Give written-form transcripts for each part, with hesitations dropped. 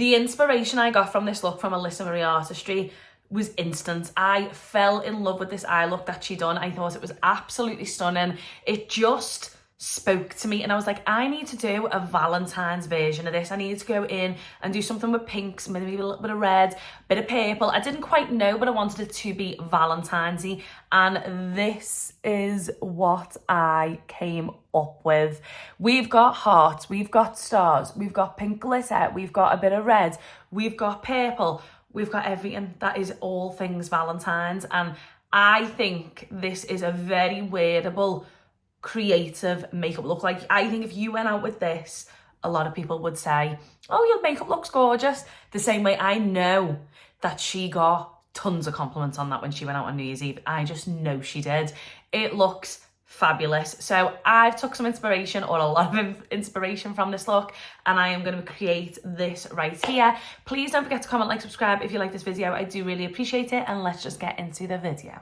The inspiration I got from this look from Alyssa Artistery was instant. I fell in love with this eye look that she done. I thought it was absolutely stunning. It just spoke to me and I was like, I need to do a Valentine's version of this. I needed to go in and do something with pinks, maybe a little bit of red, a bit of purple. I didn't quite know, but I wanted it to be Valentine's-y, and this is what I came up with. We've got hearts, we've got stars, we've got pink glitter, we've got a bit of red, we've got purple, we've got everything. That is all things Valentine's, and I think this is a very wearable, creative makeup look. Like, I think if you went out with this, a lot of people would say, oh, your makeup looks gorgeous. The same way I know that she got tons of compliments on that when she went out on New Year's Eve. I just know she did. It looks fabulous. So I've took some inspiration, or a lot of inspiration, from this look, and I am going to create this right here. Please don't forget to comment, like, subscribe if you like this video. I do really appreciate it, and let's just get into the video.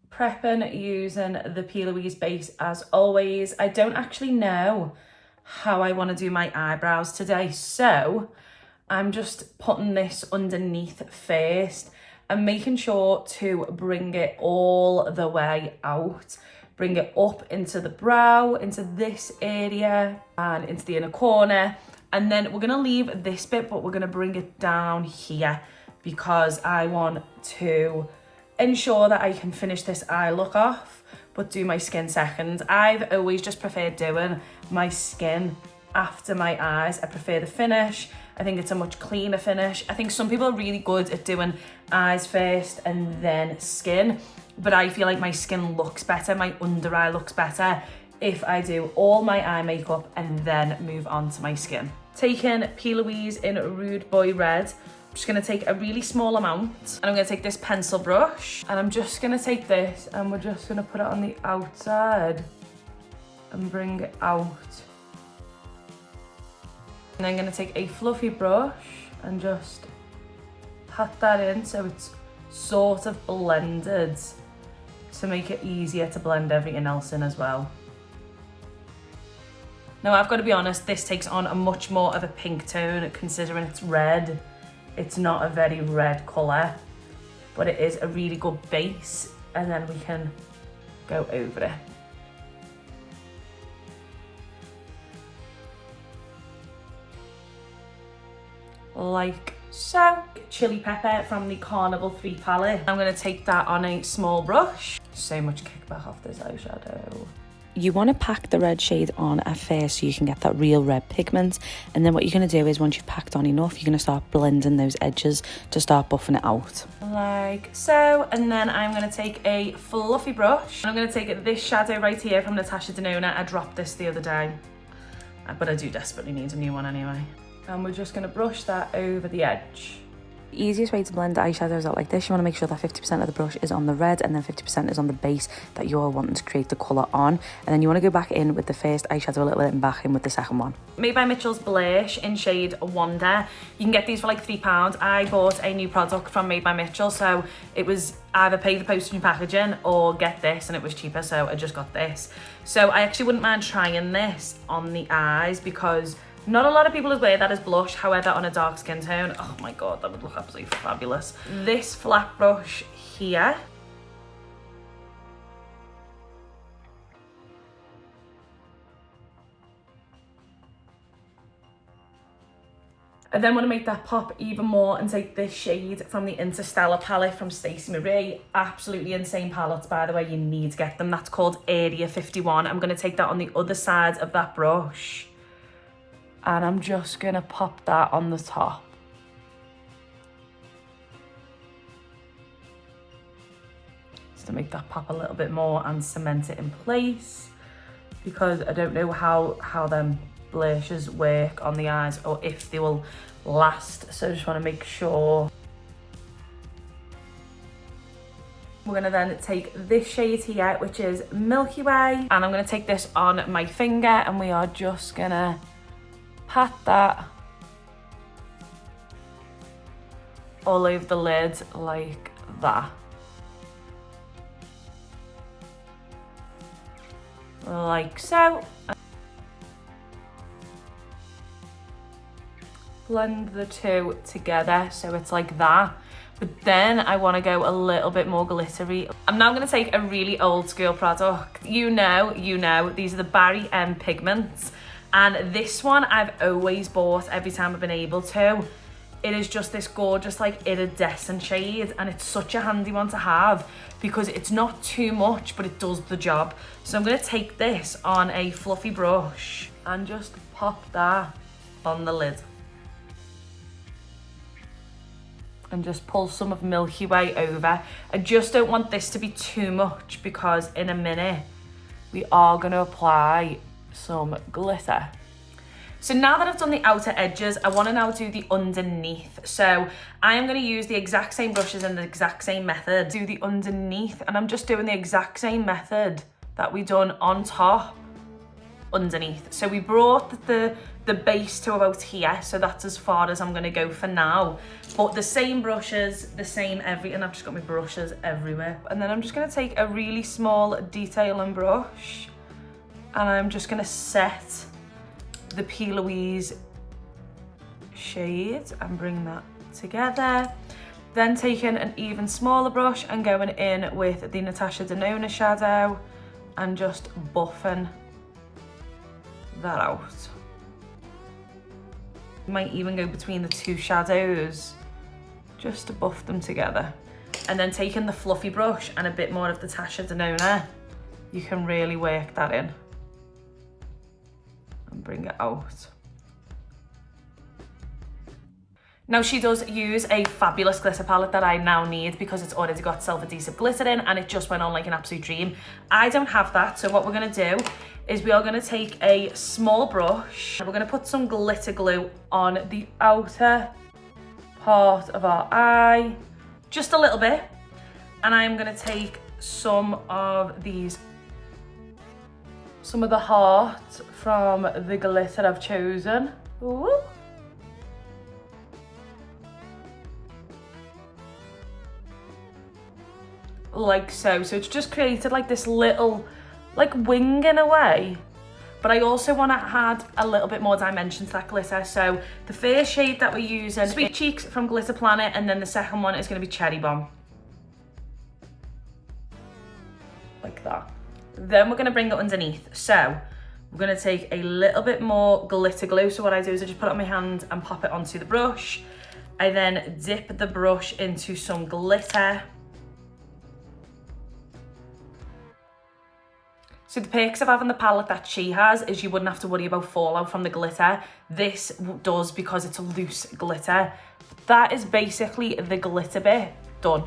Prepping using the P. Louise base as always. I don't actually know how I want to do my eyebrows today, so I'm just putting this underneath first and making sure to bring it all the way out. Bring it up into the brow, into this area and into the inner corner, and then we're going to leave this bit, but we're going to bring it down here because I want to ensure that I can finish this eye look off, but do my skin second. I've always just preferred doing my skin after my eyes. I prefer the finish. I think it's a much cleaner finish. I think some people are really good at doing eyes first and then skin, but I feel like my skin looks better, my under eye looks better if I do all my eye makeup and then move on to my skin. Taking P. Louise in Rude Boy Red. I'm just going to take a really small amount, and I'm going to take this pencil brush, and I'm just going to take this and we're just going to put it on the outside and bring it out. And then I'm going to take a fluffy brush and just pat that in so it's sort of blended, to make it easier to blend everything else in as well. Now, I've got to be honest, this takes on a much more of a pink tone considering it's red. It's not a very red colour, but it is a really good base, and then we can go over it. Like so. Chili pepper from the Carnival 3 palette. I'm going to take that on a small brush. So much kickback off this eyeshadow. You want to pack the red shade on at first so you can get that real red pigment, and then what you're going to do is, once you've packed on enough, you're going to start blending those edges to start buffing it out. Like so. And then I'm going to take a fluffy brush. I'm going to take this shadow right here from NATASHA DENONA. I dropped this the other day, but I do desperately need a new one anyway. And we're just going to brush that over the edge. The easiest way to blend eyeshadows out like this, you want to make sure that 50% of the brush is on the red and then 50% is on the base that you're wanting to create the colour on. And then you want to go back in with the first eyeshadow a little bit and back in with the second one. Made by Mitchell's Blush in shade Wonder. You can get these for like £3. I bought a new product from Made by Mitchell, so it was either pay the postage and packaging or get this, and it was cheaper, so I just got this. So I actually wouldn't mind trying this on the eyes because not a lot of people wear that as blush. However, on a dark skin tone, oh my god, that would look absolutely fabulous. This flat brush here. I then want to make that pop even more and take this shade from the Interstellar palette from Stacey Marie. Absolutely insane palettes, by the way. You need to get them. That's called Area 51. I'm going to take that on the other side of that brush, and I'm just going to pop that on the top. Just to make that pop a little bit more and cement it in place, because I don't know how them blushes work on the eyes or if they will last. So I just want to make sure. We're going to then take this shade here, which is Milky Way, and I'm going to take this on my finger, and we are just going to pat that all over the lid like that. Like so. blend the two together so it's like that. But then I want to go a little bit more glittery. I'm now going to take a really old school product. You know, these are the Barry M pigments. And this one I've always bought every time I've been able to. It is just this gorgeous like iridescent shade, and it's such a handy one to have because it's not too much, but it does the job. So I'm going to take this on a fluffy brush and just pop that on the lid. And just pull some of Milky Way over. I just don't want this to be too much because in a minute we are going to apply some glitter. So now that I've done the outer edges, I want to now do the underneath. So I am going to use the exact same brushes and the exact same method. Do the underneath, and I'm just doing the exact same method that we done on top, underneath. So we brought the base to about here, so that's as far as I'm going to go for now. But the same brushes, the same everything. I've just got my brushes everywhere. And then I'm just going to take a really small detailing brush, and I'm just going to set the P. Louise shade and bring that together. Then taking an even smaller brush and going in with the NATASHA DENONA shadow and just buffing that out. Might even go between the two shadows just to buff them together. And then taking the fluffy brush and a bit more of the NATASHA DENONA, you can really work that in and bring it out. Now she does use a fabulous glitter palette that I now need because it's already got self-adhesive glitter in and it just went on like an absolute dream. I don't have that, so what we're gonna do is we are gonna take a small brush and we're gonna put some glitter glue on the outer part of our eye, just a little bit. And I'm gonna take some of the heart from the glitter I've chosen. Ooh. Like so. So it's just created like this little like wing in a way, but I also want to add a little bit more dimension to that glitter. So the first shade that we're using, Sweet Cheeks from Glitter Planet, and then the second one is going to be Cherry Bomb. Like that. Then we're going to bring it underneath. So we're going to take a little bit more glitter glue. So what I do is I just put it on my hand and pop it onto the brush. I then dip the brush into some glitter. So the perks of having the palette that she has is you wouldn't have to worry about fallout from the glitter. This does because it's a loose glitter. That is basically the glitter bit done.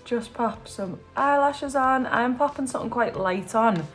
Just pop some eyelashes on. I'm popping something quite light on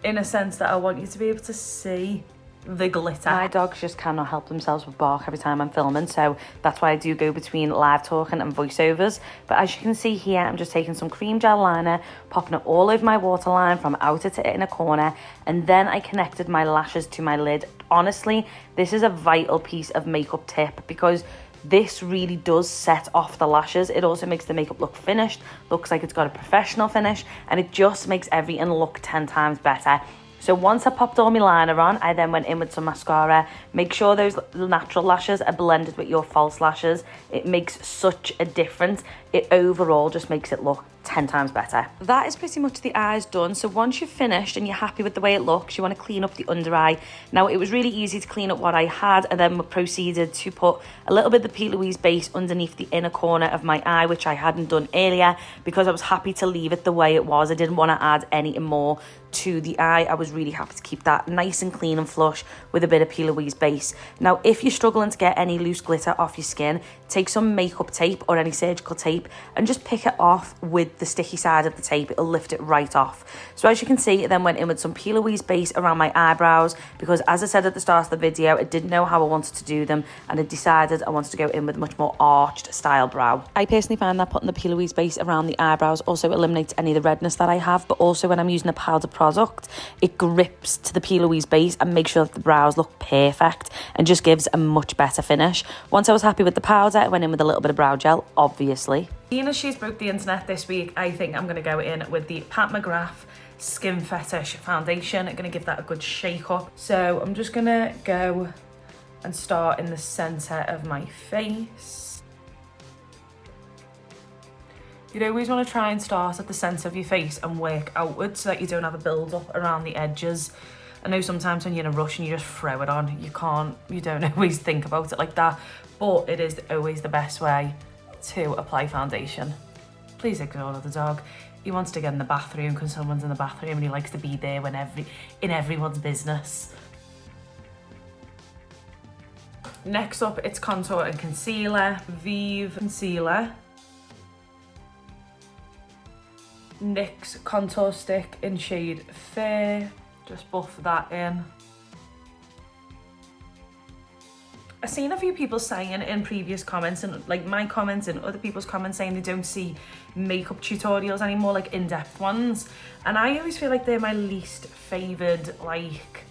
in a sense that I want you to be able to see the glitter. My dogs just cannot help themselves with bark every time I'm filming, so that's why I do go between live talking and voiceovers. But as you can see here, I'm just taking some cream gel liner, popping it all over my waterline from outer to inner corner, and then I connected my lashes to my lid. Honestly, this is a vital piece of makeup tip because this really does set off the lashes. It also makes the makeup look finished, looks like it's got a professional finish, and it just makes everything look 10 times better. So once I popped all my liner on, I then went in with some mascara. Make sure those natural lashes are blended with your false lashes. It makes such a difference. It overall just makes it look 10 times better. That is pretty much the eyes done. So once you've finished and you're happy with the way it looks, you want to clean up the under eye. Now it was really easy to clean up what I had, and then proceeded to put a little bit of the P. Louise base underneath the inner corner of my eye, which I hadn't done earlier because I was happy to leave it the way it was. I didn't want to add any more to the eye. I was really happy to keep that nice and clean and flush with a bit of P. Louise base. Now if you're struggling to get any loose glitter off your skin, take some makeup tape or any surgical tape and just pick it off with the sticky side of the tape. It'll lift it right off. So as you can see, I then went in with some P. Louise base around my eyebrows because, as I said at the start of the video, I didn't know how I wanted to do them, and I decided I wanted to go in with a much more arched style brow. I personally find that putting the P. Louise base around the eyebrows also eliminates any of the redness that I have, but also when I'm using a powder product, it grips to the P. Louise base and makes sure that the brows look perfect and just gives a much better finish. Once I was happy with the powder, I went in with a little bit of brow gel, obviously. Seeing as she's broke the internet this week, I think I'm going to go in with the Pat McGrath Skin Fetish Foundation. I'm going to give that a good shake up. So I'm just going to go and start in the center of my face. You'd always want to try and start at the center of your face and work outwards so that you don't have a build up around the edges. I know sometimes when you're in a rush and you just throw it on, you don't always think about it like that, but it is always the best way to apply foundation. Please ignore the dog. He wants to get in the bathroom because someone's in the bathroom and he likes to be there when in everyone's business. Next up, it's contour and concealer. VIEVE concealer. NYX contour stick in shade Fair. Just buff that in. I've seen a few people saying in previous comments and like my comments and other people's comments saying they don't see makeup tutorials anymore, like in-depth ones. And I always feel like they're my least favoured like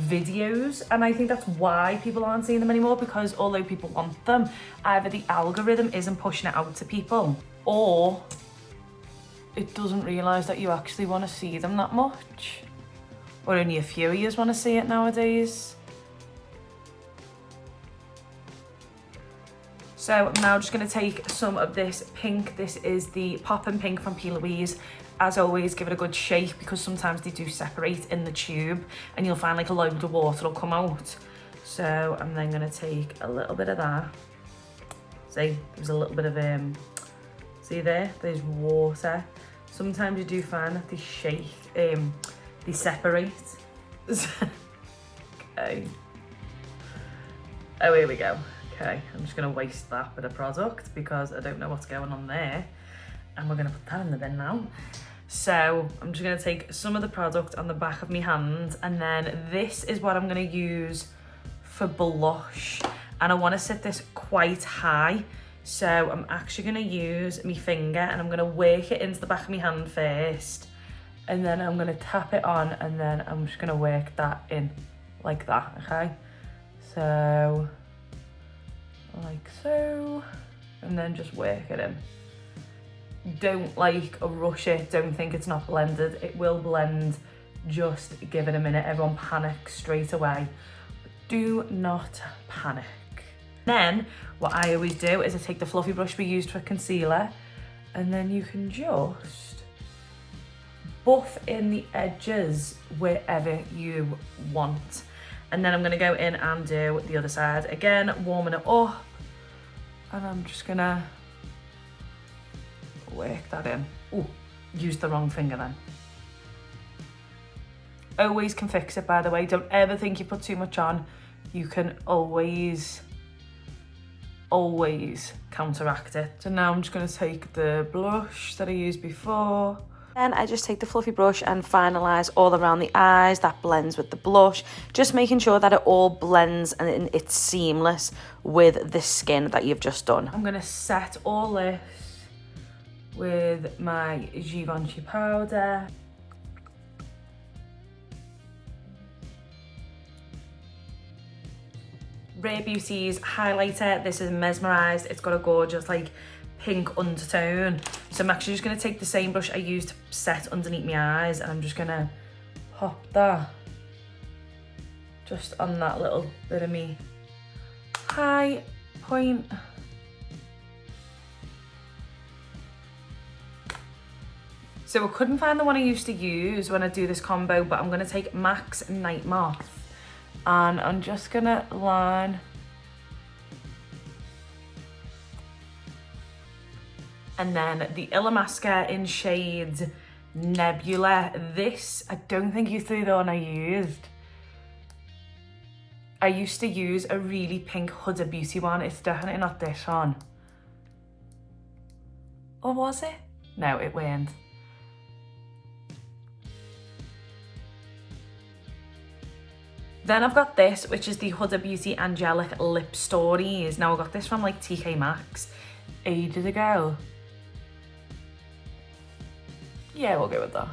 videos. And I think that's why people aren't seeing them anymore, because although people want them, either the algorithm isn't pushing it out to people or it doesn't realise that you actually want to see them that much. Or only a few of you want to see it nowadays. So I'm now just going to take some of this pink. This is the Poppin' Pink from P. Louise. As always, give it a good shake because sometimes they do separate in the tube and you'll find like a load of water will come out. So I'm then going to take a little bit of that. See, there's a little bit of, see there, there's water. Sometimes you do find that they shake, they separate. Okay. Oh, here we go. Okay, I'm just gonna waste that bit of product because I don't know what's going on there. And we're gonna put that in the bin now. So I'm just gonna take some of the product on the back of my hand, and then this is what I'm gonna use for blush. And I wanna set this quite high. So I'm actually gonna use my finger and I'm gonna work it into the back of my hand first. And then I'm gonna tap it on and then I'm just gonna work that in like that, okay? So, like so, and then just work it in. Don't like rush it, don't think it's not blended. It will blend, just give it a minute. Everyone panics straight away. But do not panic. Then, what I always do is I take the fluffy brush we used for concealer and then you can just buff in the edges wherever you want. And then I'm gonna go in and do the other side. Again, warming it up. And I'm just gonna work that in. Oh, used the wrong finger then. Always can fix it, by the way. Don't ever think you put too much on. You can always counteract it. So now I'm just gonna take the blush that I used before. Then I just take the fluffy brush and finalise all around the eyes. That blends with the blush. Just making sure that it all blends and it's seamless with the skin that you've just done. I'm gonna set all this with my Givenchy powder. Rare Beauty's highlighter. This is Mesmerised. It's got a gorgeous like pink undertone. So I'm actually just going to take the same brush I used to set underneath my eyes and I'm just going to pop that just on that little bit of me high point. So I couldn't find the one I used to use when I do this combo, but I'm going to take MAC's Night Moth and I'm just going to line and then the ILLAMASQUA in shade Nebula. This, I don't think you threw the one I used. I used to use a really pink Huda Beauty one. It's definitely not this one. Or was it? No, it weren't. Then I've got this, which is the Huda Beauty Angelic Lip Stories. Now I got this from like TK Maxx ages ago. Yeah, we'll go with that.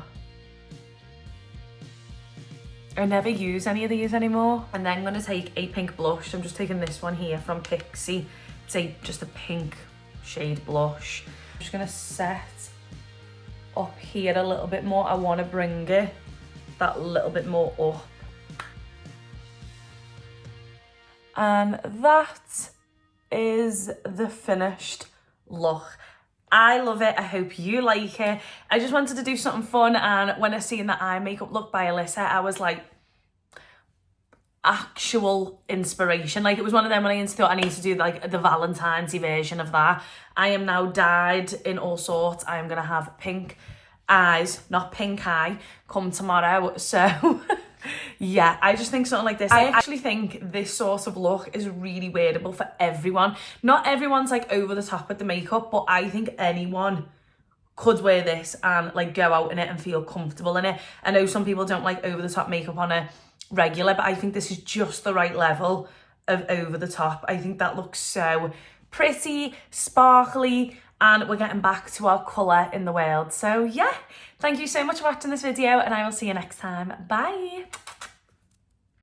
I never use any of these anymore. And then I'm gonna take a pink blush. I'm just taking this one here from PIXI. It's just a pink shade blush. I'm just gonna set up here a little bit more. I wanna bring it that little bit more up. And that is the finished look. I love it. I hope you like it. I just wanted to do something fun, and when I seen that eye makeup look by Alyssa, I was like, actual inspiration. Like, it was one of them when I thought I need to do like the Valentine's version of that. I am now dyed in all sorts. I am gonna have pink eyes, not pink eye, come tomorrow. So yeah, I just think something like this, I actually think this sort of look is really wearable for everyone. Not everyone's like over the top with the makeup, but I think anyone could wear this and like go out in it and feel comfortable in it. I know some people don't like over the top makeup on a regular, but I think this is just the right level of over the top. I think that looks so pretty, sparkly, and we're getting back to our colour in the world. So yeah, thank you so much for watching this video, and I will see you next time. Bye.